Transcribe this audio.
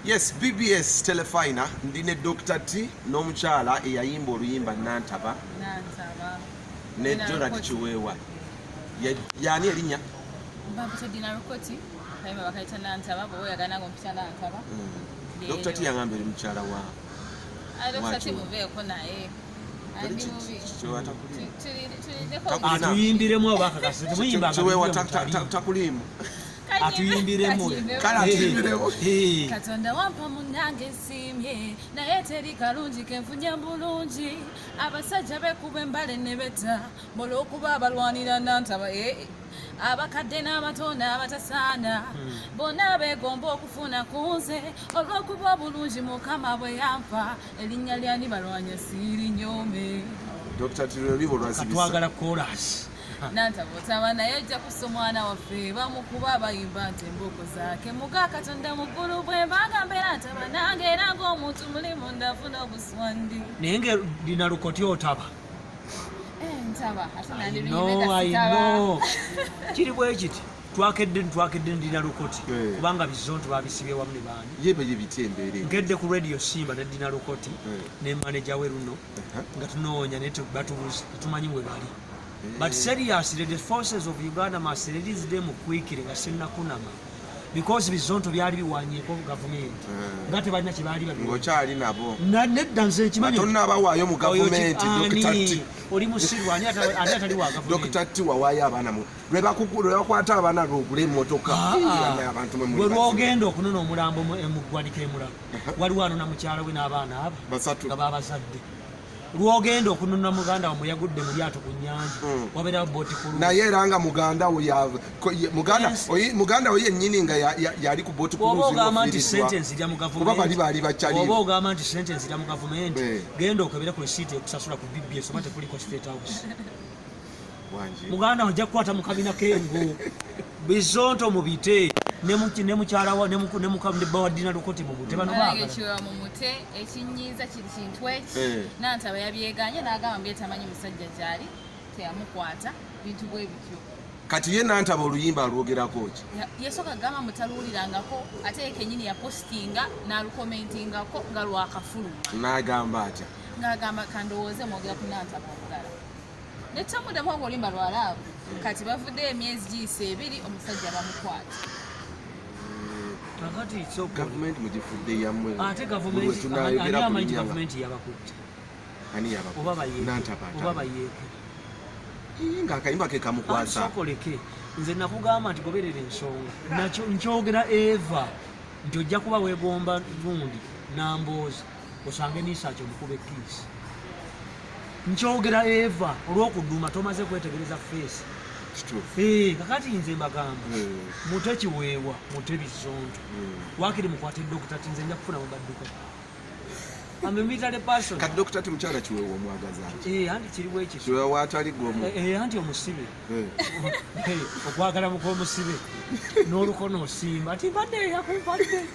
Yes, BBS Telefina ndine Dr. T n'omukyala eyayimba oluyimba Nantaba. Ne Gerald Kiweewa. Yani erinya? Mbambuto dina rukoti. Kayima bakaita Nantaba bo yagana ngompita Nantaba. Dr. T yangamba eri mukyala wa. Dr. T muveeko naye. Andi muvi. Atuyimbiremu abakakasi temuyimba. Kiweewa takulimu. Atuyimbiremu. Kala atuyimbiremu. Katonda wampa munange simye naye teri kalungi kenfunya bulungi abasajja bekuba embale ne betta olw'okuba abalwanira Nantaba abakadde n'abatono abatasaana bonna beegomba okufuna ku nze olw'okuba bulungi Mukama bwe yampa erinnya lyani balwanya siirinyome. Dr. Tirolibo lwasibisa. Katwagala chorus. Nantaba otaba naye ajja kussa omwana waffe bamukuba abayimba nti emboko zaake muga Katonda muggulu bwe bagamba Nantaba nange era ng'omuntu mulimu ndafuna obuswandi. Naye nga lina lukoti otaba. Ntaba ate nandi luyimbe kiri bwe kiti twakedde ndina lukoti kubanga bizonto babisibye wamu ne baani yebe yebitembeere ngedde ku radio Simba ne dina lukoti ne manager we Runo nga tunoonya ne tumanyi bwe bali. But seriously, the forces of Uganda must release them quickly nga sinnakunama because bizonto byali biwanyeeko government ngate balina kye baali ng'okyali nabo nedda nze ekimanyi tonnabawaayo mu gavumenti oli musiru ani atali wa gavumenti Dr. T wawaayo abaana lwe bakwata abaana lwogula emmotoka bwe lwogenda okunona omulambo emuggwanika emulago waliwo ano na mukyala we n'abaana abo nga babazadde lwogenda okunona muganda wamwe yagudde mu lyato ku nnyanja wabeerawo booti kulu naye era nga muganda we yennyini nga yali ku booti oba ogamba nti sentence ija mu gavumenti genda okebera ku resiiti ekusasula ku BBS oba tekuliko State House muganda ojja kukwata mu kabina kengo bizonto mubite ne mukyala wa ne Bbawange lukoti mu bute bano baagala mu mute ekinyiiza kiri kintu eki Nantaba yabyeganye n'agamba byetamanyi musajja gyali teyamukwata bintu bwe bityo kati ye Nantaba oluyimba alwogerako ki yasooka gamba mutaluwulirangako ate ye kennyini yapostinga n'alukomentingako nga lwakafulu n'agamba atya ng'agamba kandowooze mwogera ku Nantaba omulala netamuddamu nga oluyimba lwalaavu kati bavuddeyo emyezi giyise 2 omusajja bamukwata. Gavumenti mugifudde yammwe ate gavumenti yabakutte oba bayeeko ng'akayimba ke kamukwasa sokoleke nze nakugamba nti goberera ensonga nakyo nkyogera Eva nti ojja kuba weegomba lundi namboozi osange nisaaki omukube kiisi nkyogera Eva olw'okuduma tomaze kwetegereza feesi kakati nze mbagamba mute Kiweewa mute bizonto wakiri mukwate Dr. T nze nja kufuna mubadduka amemita person kati Dr. T mukyala Kiweewa omwagaza anti kiri bwe kiti Kiweewa atali gomu anti omusibe okwagala muko omusibe n'olukono osimba ati mbadde yakumpadde